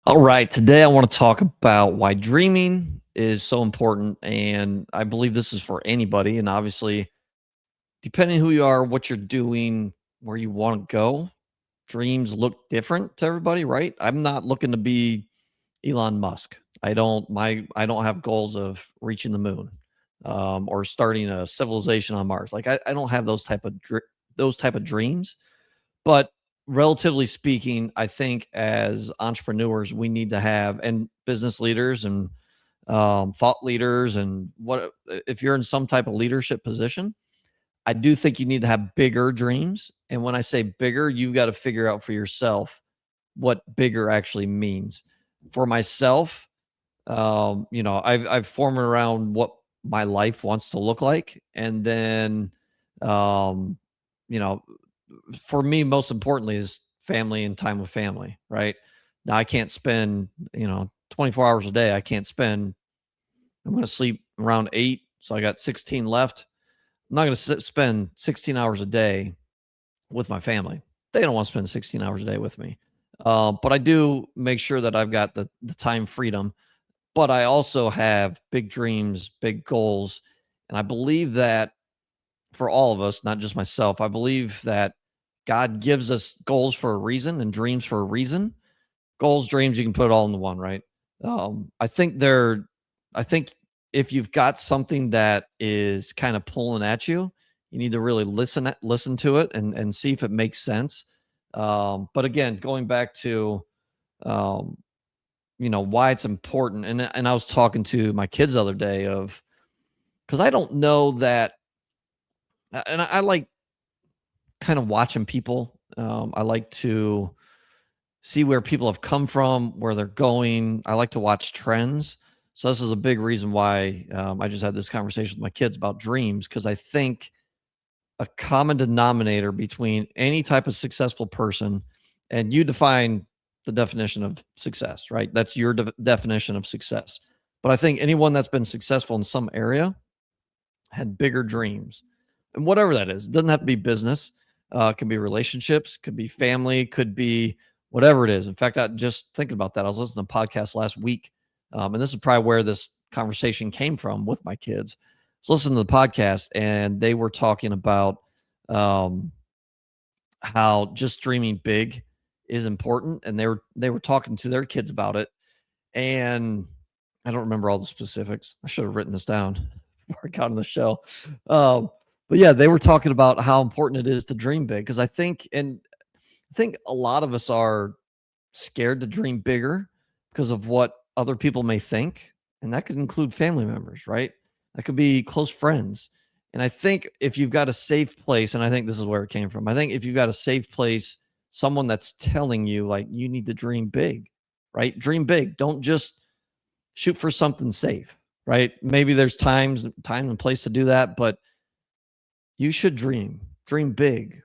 All right, today I want to talk about why dreaming is so important. And I believe this is for anybody. And obviously, depending who you are, what you're doing, where you want to go, dreams look different to everybody, right? I'm not looking to be Elon Musk. I don't have goals of reaching the moon or starting a civilization on Mars. Like I don't have those type of dreams. But relatively speaking, I think as entrepreneurs, we need to have and business leaders and thought leaders and what if you're in some type of leadership position, I do think you need to have bigger dreams. And when I say bigger, you've got to figure out for yourself what bigger actually means. For myself, I've formed around what my life wants to look like, and then, um, you know, for me, most importantly is family and time with family, right? Now I can't spend, 24 hours a day. I can't spend, I'm going to sleep around 8. So I got 16 left. I'm not going to spend 16 hours a day with my family. They don't want to spend 16 hours a day with me. But I do make sure that I've got the time freedom, but I also have big dreams, big goals. And I believe that for all of us, not just myself, I believe that God gives us goals for a reason and dreams for a reason. Goals, dreams, you can put it all into one, right? I think I think if you've got something that is kind of pulling at you, you need to really listen to it and see if it makes sense. But again, going back to um, why it's important, and I was talking to my kids the other day of because I don't know that, and I like kind of watching people. I like to see where people have come from, where they're going. I like to watch trends. So this is a big reason why I just had this conversation with my kids about dreams because I think a common denominator between any type of successful person, and you define the definition of success, right? That's your definition of success. But I think anyone that's been successful in some area had bigger dreams, and whatever that is, it doesn't have to be business. It can be relationships, could be family, could be whatever it is. In fact, I just thinking about that. I was listening to a podcast last week, and this is probably where this conversation came from with my kids. I was listening to the podcast, and they were talking about um, how just dreaming big is important, and they were talking to their kids about it. And I don't remember all the specifics. I should have written this down before I got on the show. Um, but yeah, they were talking about how important it is to dream big because I think a lot of us are scared to dream bigger because of what other people may think, and that could include family members, right? That could be close friends. And I think if you've got a safe place, and I think this is where it came from. I think if you've got a safe place, someone that's telling you like you need to dream big, right? Dream big. Don't just shoot for something safe, right? Maybe there's time and place to do that, but you should dream big,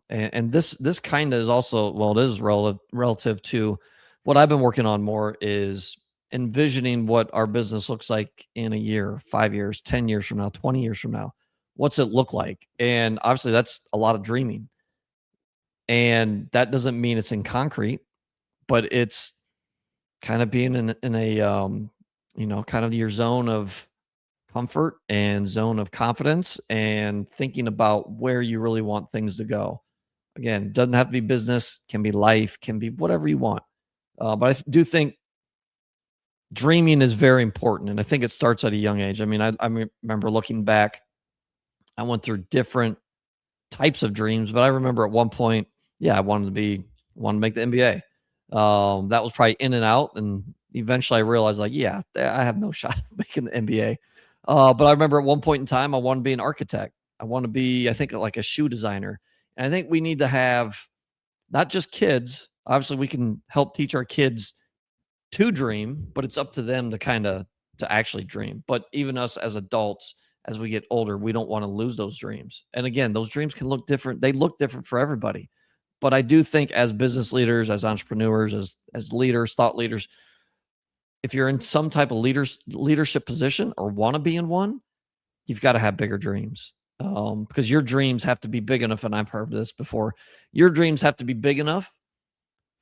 and this kind of is also, well, it is relative to what I've been working on more is envisioning what our business looks like in a year, 5 years, 10 years from now, 20 years from now. What's it look like? And obviously that's a lot of dreaming. And that doesn't mean it's in concrete, but it's kind of being in a kind of your zone of comfort and zone of confidence and thinking about where you really want things to go. Again, doesn't have to be business, can be life, can be whatever you want. But do think dreaming is very important. And I think it starts at a young age. I mean, remember looking back, I went through different types of dreams, but I remember at one point, yeah, wanted to make the NBA. That was probably in and out. And eventually I realized, like, yeah, I have no shot of making the NBA. But I remember at one point in time, I wanted to be an architect. I want to be, I think, like a shoe designer. And I think we need to have not just kids. Obviously, we can help teach our kids to dream, but it's up to them to to actually dream. But even us as adults, as we get older, we don't want to lose those dreams. And again, those dreams can look different. They look different for everybody. But I do think as business leaders, as entrepreneurs, as leaders, thought leaders, if you're in some type of leadership position or want to be in one, you've got to have bigger dreams because your dreams have to be big enough. And I've heard this before. Your dreams have to be big enough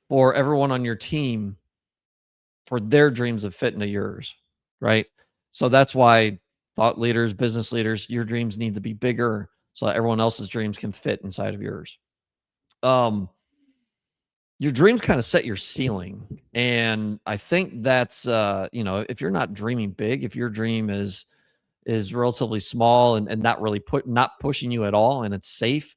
for everyone on your team for their dreams to fit into yours, right? So that's why thought leaders, business leaders, your dreams need to be bigger so that everyone else's dreams can fit inside of yours. Um, your dreams kind of set your ceiling. And I think that's if you're not dreaming big, if your dream is relatively small and not really not pushing you at all and it's safe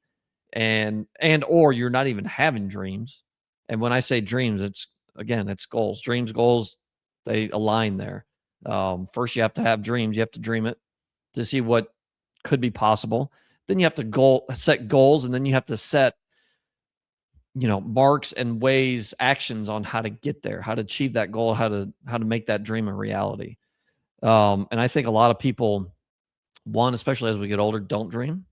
and or you're not even having dreams. And when I say dreams, it's again, it's goals. Dreams, goals, they align there. First you have to have dreams, you have to dream it to see what could be possible. Then you have to set goals, and then you have to set marks and ways, actions on how to get there, how to achieve that goal, how to make that dream a reality. And I think a lot of people, one, especially as we get older, don't dream.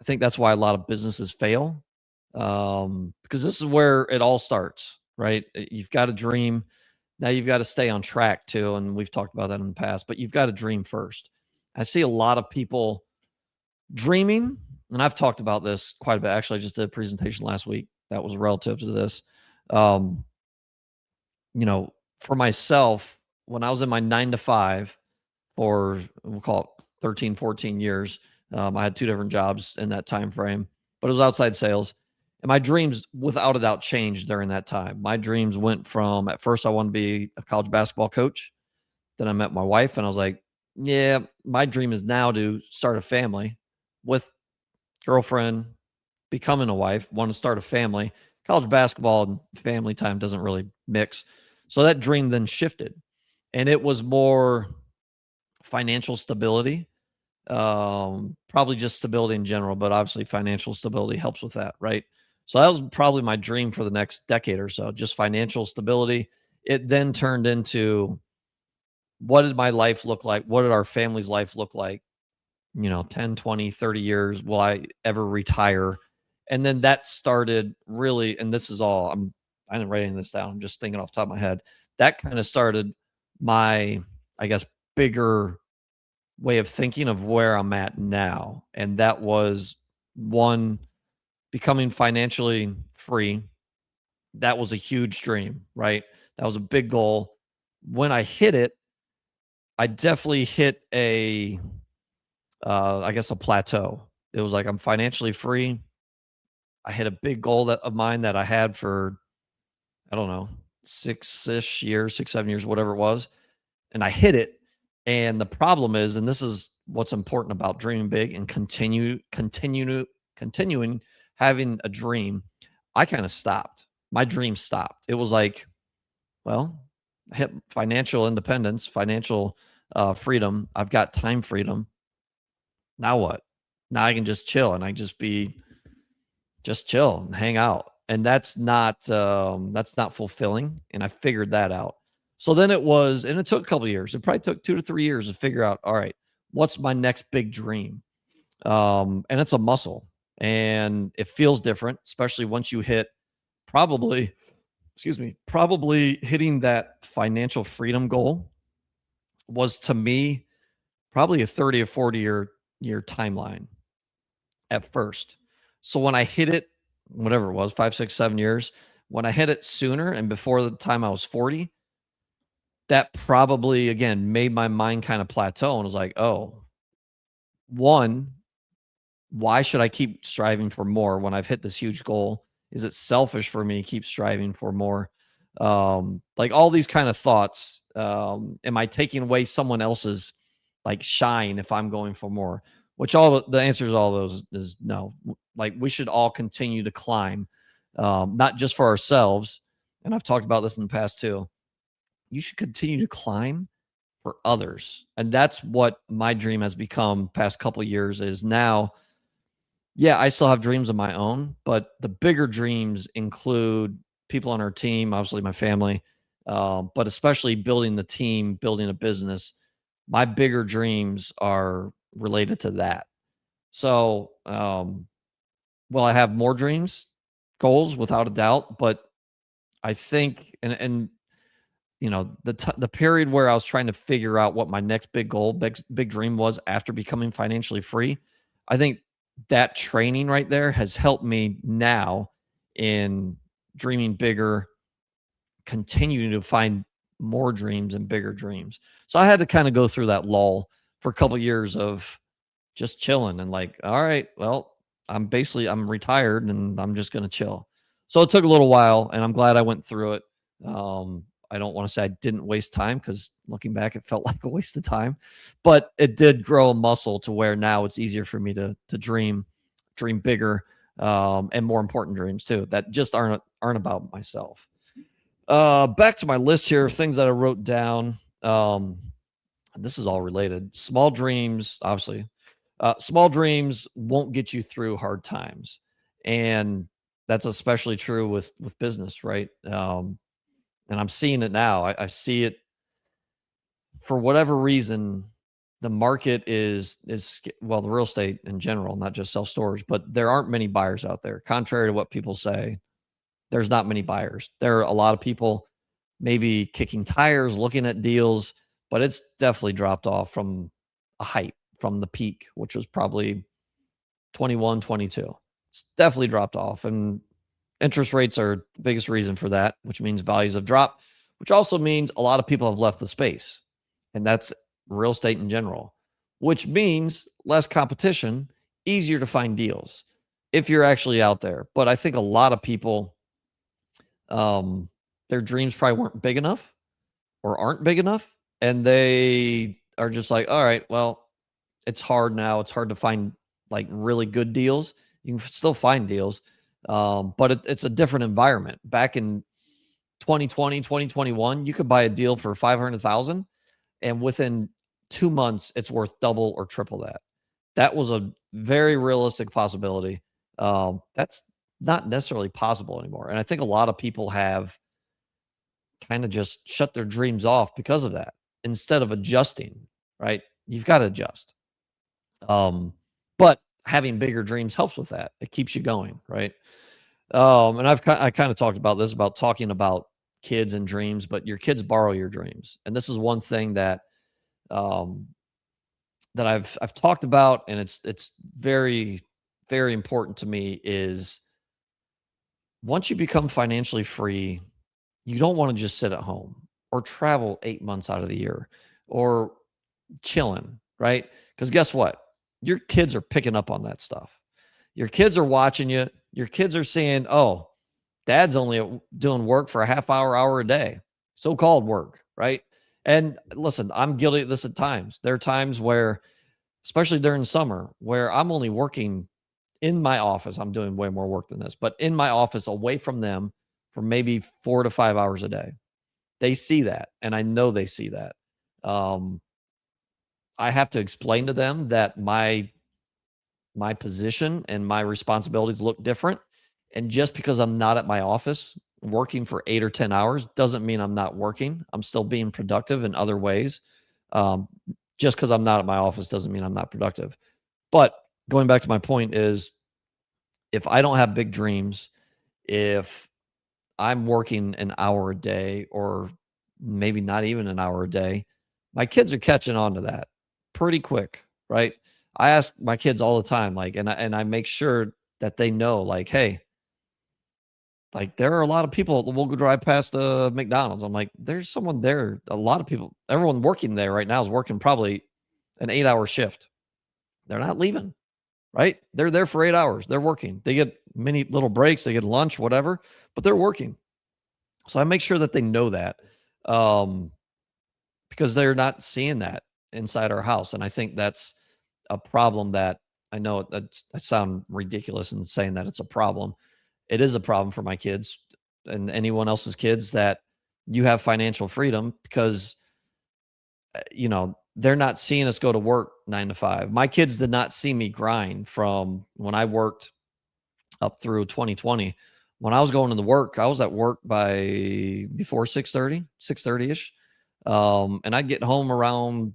I think that's why a lot of businesses fail, because this is where it all starts, right? You've got to dream. Now you've got to stay on track too, and we've talked about that in the past. But you've got to dream first. I see a lot of people dreaming, and I've talked about this quite a bit. Actually, I just did a presentation last week that was relative to this. Um, for myself, when I was in my 9 to 5 for, we'll call it 13, 14 years, I had two different jobs in that time frame, but it was outside sales. And my dreams, without a doubt, changed during that time. My dreams went from, at first, I wanted to be a college basketball coach. Then I met my wife, and I was like, yeah, my dream is now to start a family with girlfriend, becoming a wife, want to start a family. College basketball and family time doesn't really mix. So that dream then shifted, and it was more financial stability. Probably just stability in general, but obviously financial stability helps with that, right? So that was probably my dream for the next decade or so, just financial stability. It then turned into, what did my life look like? What did our family's life look like? 10, 20, 30 years. Will I ever retire? And then that started really, and this is all, I didn't write any of this down. I'm just thinking off the top of my head. That kind of started my, I guess, bigger way of thinking of where I'm at now. And that was, one, becoming financially free. That was a huge dream, right? That was a big goal. When I hit it, I definitely hit I guess, a plateau. It was like I'm financially free. I hit a big goal of mine that I had for, I don't know, 6-ish years, 6, 7 years, whatever it was. And I hit it. And the problem is, and this is what's important about dreaming big and continuing having a dream. I kind of stopped. My dream stopped. It was like, well, I hit financial independence, financial freedom. I've got time freedom. Now what? Now I can just chill, and I just chill and hang out. And that's not fulfilling. And I figured that out. So then and it took a couple of years. It probably took 2 to 3 years to figure out, all right, what's my next big dream? And it's a muscle, and it feels different, especially once you hit, probably, excuse me, probably hitting that financial freedom goal was, to me, probably a 30 or 40 year timeline at first. So when I hit it, whatever it was, 5, 6, 7 years, when I hit it sooner and before the time I was 40, that probably, again, made my mind kind of plateau and was like, oh, one, why should I keep striving for more when I've hit this huge goal? Is it selfish for me to keep striving for more? Like, all these kind of thoughts. Am I taking away someone else's, like, shine if I'm going for more? Which, all the answer to all those is no. Like, we should all continue to climb, not just for ourselves. And I've talked about this in the past too. You should continue to climb for others, and that's what my dream has become past couple of years. Is now, yeah, I still have dreams of my own, but the bigger dreams include people on our team, obviously my family, but especially building the team, building a business. My bigger dreams are related to that. So, will I have more dreams, goals, without a doubt? But I think, and the period where I was trying to figure out what my next big goal, big dream was after becoming financially free, I think that training right there has helped me now in dreaming bigger, continuing to find more dreams and bigger dreams. So I had to kind of go through that lull for a couple years of just chilling and like, all right, well, I'm retired and I'm just gonna chill. So it took a little while, and I'm glad I went through it. I don't want to say I didn't waste time because looking back, it felt like a waste of time, but it did grow a muscle to where now it's easier for me to dream bigger, and more important dreams too that just aren't about myself. Back to my list here of things that I wrote down. This is all related. Small dreams, obviously. Small dreams won't get you through hard times, and that's especially true with business, right? And I'm seeing it now. I see it for whatever reason. The market well, the real estate in general, not just self storage, but there aren't many buyers out there. Contrary to what people say, there's not many buyers. There are a lot of people maybe kicking tires, looking at deals, but it's definitely dropped off from a height, from the peak, which was probably 21, 22. It's definitely dropped off. And interest rates are the biggest reason for that, which means values have dropped, which also means a lot of people have left the space. And that's real estate in general, which means less competition, easier to find deals if you're actually out there. But I think a lot of people, um, their dreams probably weren't big enough or aren't big enough. And they are just like, all right, well, it's hard now. It's hard to find like really good deals. You can still find deals, but it's a different environment. Back in 2020, 2021, you could buy a deal for 500,000, and within 2 months, it's worth double or triple that. That was a very realistic possibility. That's not necessarily possible anymore. And I think a lot of people have kind of just shut their dreams off because of that instead of adjusting, right? You've got to adjust. But having bigger dreams helps with that. It keeps you going, right? And I kind of talked about this about talking about kids and dreams, but your kids borrow your dreams, and this is one thing that um, that I've talked about, and it's very important to me is once you become financially free, you don't want to just sit at home or travel 8 months out of the year or chilling, right? Because guess what? Your kids are picking up on that stuff. Your kids are watching you. Your kids are seeing, oh, dad's only doing work for a hour a day, so called work, right? And listen, I'm guilty of this at times. There are times where, especially during summer, where I'm only working in my office. I'm doing way more work than this, but in my office away from them for maybe 4 to 5 hours a day. They see that, and I know they see that. Um, I have to explain to them that my position and my responsibilities look different. And just because I'm not at my office working for 8 or 10 hours doesn't mean I'm not working. I'm still being productive in other ways. Um, just because I'm not at my office doesn't mean I'm not productive. But going back to my point is if I don't have big dreams, if I'm working an hour a day or maybe not even an hour a day, my kids are catching on to that pretty quick, right? I ask my kids all the time, like, and I make sure that they know, like, hey, like there are a lot of people that will go drive past McDonald's. I'm like, there's someone there. A lot of people, everyone working there right now is working probably an 8 hour shift. They're not leaving, right? They're there for 8 hours. They're working. They get many little breaks. They get lunch, whatever, but they're working. So I make sure that they know that, um, because they're not seeing that inside our house. And I think that's a problem that I know I sound ridiculous in saying that it's a problem. It is a problem for my kids and anyone else's kids that you have financial freedom because, they're not seeing us go to work 9 to 5. My kids did not see me grind from when I worked up through 2020. When I was going to the work, I was at work by before 6:30, 6:30 ish. And I'd get home around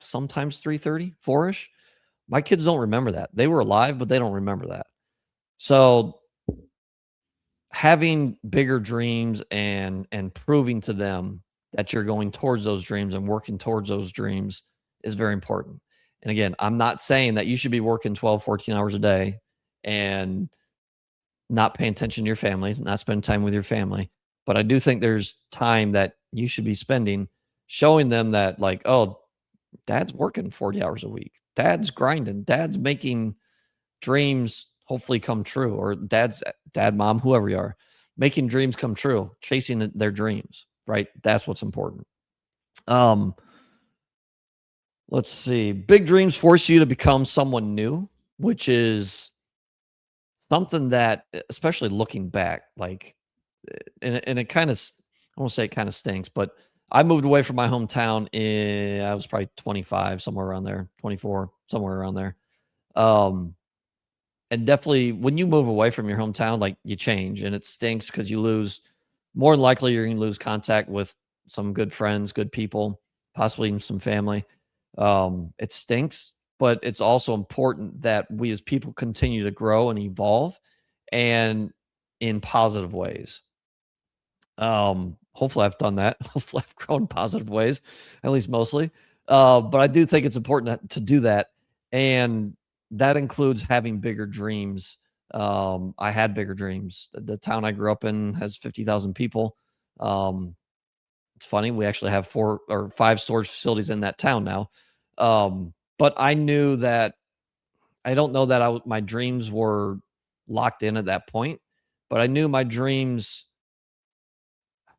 sometimes 3:30, 4 ish. My kids don't remember that. They were alive, but they don't remember that. So having bigger dreams and proving to them that you're going towards those dreams and working towards those dreams is very important. And again, I'm not saying that you should be working 12, 14 hours a day and not paying attention to your family, not spending time with your family. But I do think there's time that you should be spending showing them that, like, oh, dad's working 40 hours a week. Dad's grinding. Dad's making dreams hopefully come true, or dad, mom, whoever you are, making dreams come true, chasing their dreams, right? That's what's important. Um, let's see. Big dreams force you to become someone new, which is something that, especially looking back, like, and it kind of, I won't say it kind of stinks, but I moved away from my hometown I was probably 25, somewhere around there, 24, somewhere around there. Um, and definitely when you move away from your hometown, like, you change and it stinks because you lose, more than likely you're going to lose contact with some good friends, good people, possibly even some family. It stinks, but it's also important that we as people continue to grow and evolve, and in positive ways. Hopefully I've done that. Hopefully I've grown in positive ways, at least mostly. But I do think it's important to do that. And that includes having bigger dreams. I had bigger dreams. The town I grew up in has 50,000 people. Um, it's funny. We actually have 4 or 5 storage facilities in that town now. But I knew that, I don't know that my dreams were locked in at that point, but I knew my dreams,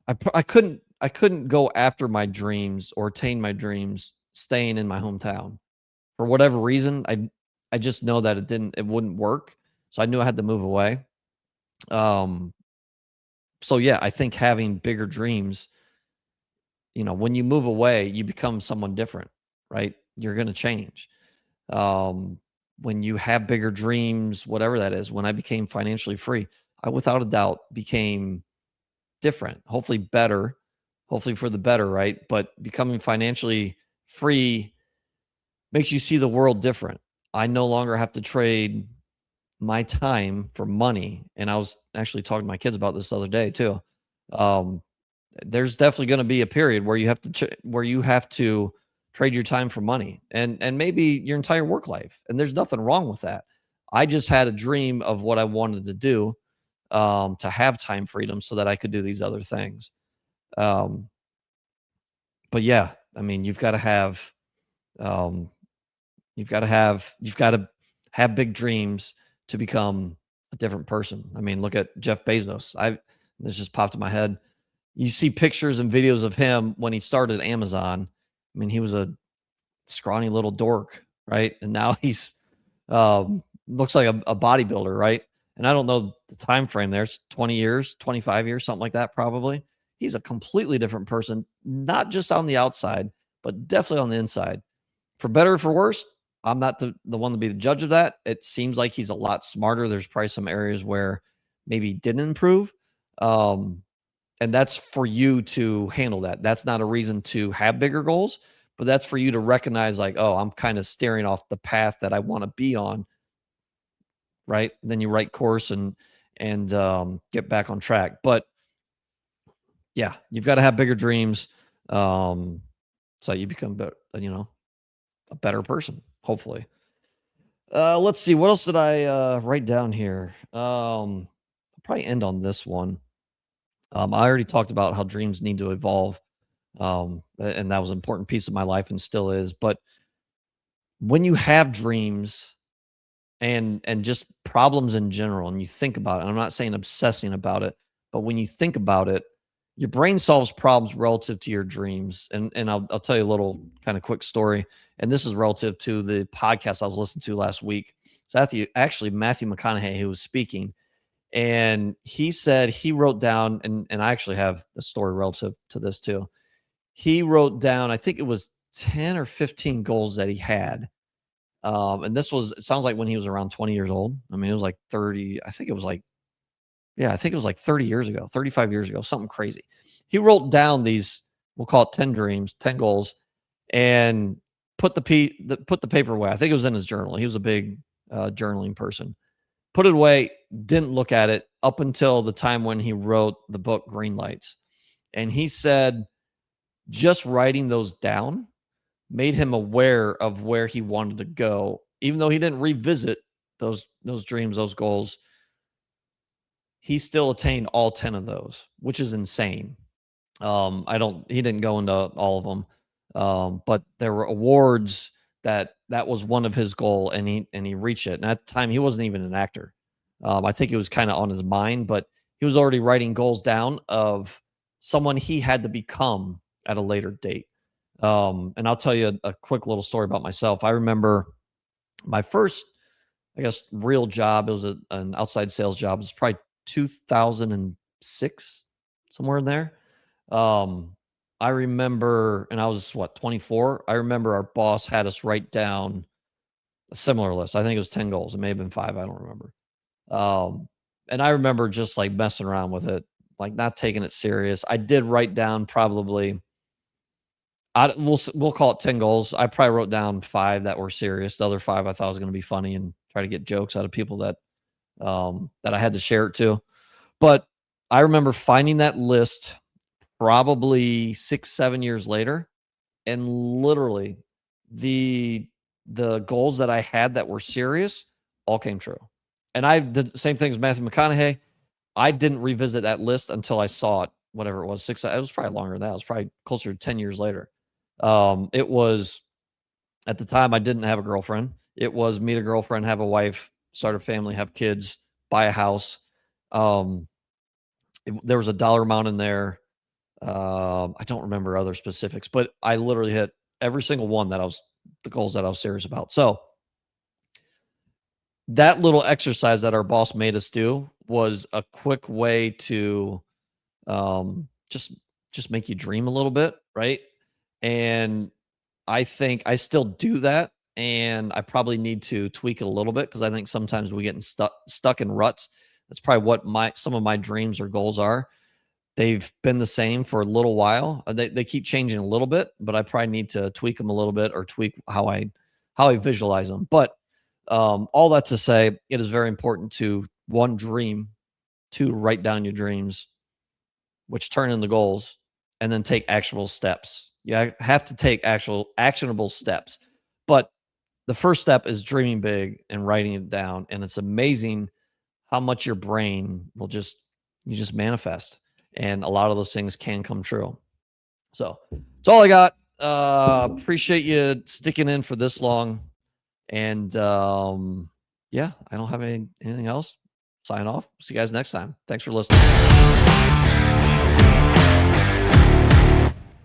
I couldn't go after my dreams or attain my dreams staying in my hometown. For whatever reason, I just know that it wouldn't work. So I knew I had to move away. Um, so yeah, I think having bigger dreams, when you move away, you become someone different, right? You're going to change. Um, when you have bigger dreams, whatever that is, when I became financially free, I without a doubt became different, hopefully better, hopefully for the better, right? But becoming financially free makes you see the world different. I no longer have to trade my time for money. And I was actually talking to my kids about this the other day too. Um, there's definitely going to be a period where where you have to trade your time for money, and maybe your entire work life. And there's nothing wrong with that. I just had a dream of what I wanted to do, to have time freedom so that I could do these other things. Um, but yeah, I mean, um, you've got to have big dreams to become a different person. I mean, look at Jeff Bezos. This just popped in my head. You see pictures and videos of him when he started Amazon. I mean, he was a scrawny little dork, right? And now he's, looks like a bodybuilder, right? And I don't know the time frame there. It's 20 years, 25 years, something like that, probably. He's a completely different person, not just on the outside, but definitely on the inside. For better or for worse, I'm not the one to be the judge of that. It seems like he's a lot smarter. There's probably some areas where maybe he didn't improve. Um, and that's for you to handle that. That's not a reason to have bigger goals, but that's for you to recognize, like, oh, I'm kind of staring off the path that I want to be on, right? And then you right course and get back on track. But yeah, you've got to have bigger dreams, um, so you become better, a better person, hopefully. Let's see. What else did I write down here? I'll probably end on this one. I already talked about how dreams need to evolve, and that was an important piece of my life and still is. But when you have dreams and just problems in general, and you think about it, and I'm not saying obsessing about it, but when you think about it, your brain solves problems relative to your dreams. And I'll tell you a little kind of quick story. And this is relative to the podcast I was listening to last week. So Matthew McConaughey, who was speaking, and he said he wrote down, and I actually have the story relative to this too. He wrote down, I think it was 10 or 15 goals that he had. And it sounds like when he was around 20 years old. I mean, it was like 30, I think it was like, yeah, I think it was like 30 years ago, 35 years ago, something crazy. He wrote down these, we'll call it 10 dreams, 10 goals, and put the paper away. I think it was in his journal. He was a big journaling person. Put it away, didn't look at it up until the time when he wrote the book Green Lights. And he said just writing those down made him aware of where he wanted to go. Even though he didn't revisit those dreams, those goals, he still attained all 10 of those, which is insane. I don't he didn't go into all of them. But there were awards that was one of his goal, and he reached it. And at the time he wasn't even an actor. I think it was kind of on his mind, but he was already writing goals down of someone he had to become at a later date. And I'll tell you a quick little story about myself. I remember my first, I guess, real job. It was an outside sales job. It was probably 2006, somewhere in there. Um, I remember, and I was what, 24. I remember our boss had us write down a similar list. I think it was 10 goals. It may have been five. I don't remember. Um, and I remember just like messing around with it, like not taking it serious. I did write down probably, we'll call it 10 goals. I probably wrote down five that were serious. The other five I thought was going to be funny and try to get jokes out of people that I had to share it to. But I remember finding that list probably 6, 7 years later, and literally the the goals that I had that were serious all came true. And I did the same thing as Matthew McConaughey. I didn't revisit that list until I saw it, whatever it was, six. It was probably longer than that. It was probably closer to 10 years later. It was at the time I didn't have a girlfriend. It was meet a girlfriend, have a wife, start a family, have kids, buy a house. Um, there was a dollar amount in there. I don't remember other specifics, but I literally hit every single one that I was the goals that I was serious about. So that little exercise that our boss made us do was a quick way to just make you dream a little bit, right? And I think I still do that, and I probably need to tweak it a little bit because I think sometimes we get stuck in ruts. That's probably what my some of my dreams or goals are. They've been the same for a little while. They keep changing a little bit, but I probably need to tweak them a little bit or tweak how I visualize them. But all that to say, it is very important to one dream, two write down your dreams, which turn into goals, and then take actionable steps. You have to take actual actionable steps. But the first step is dreaming big and writing it down. And it's amazing how much your brain will just manifest. And a lot of those things can come true. So that's all I got. Appreciate you sticking in for this long. And yeah, I don't have anything else. Sign off. See you guys next time. Thanks for listening.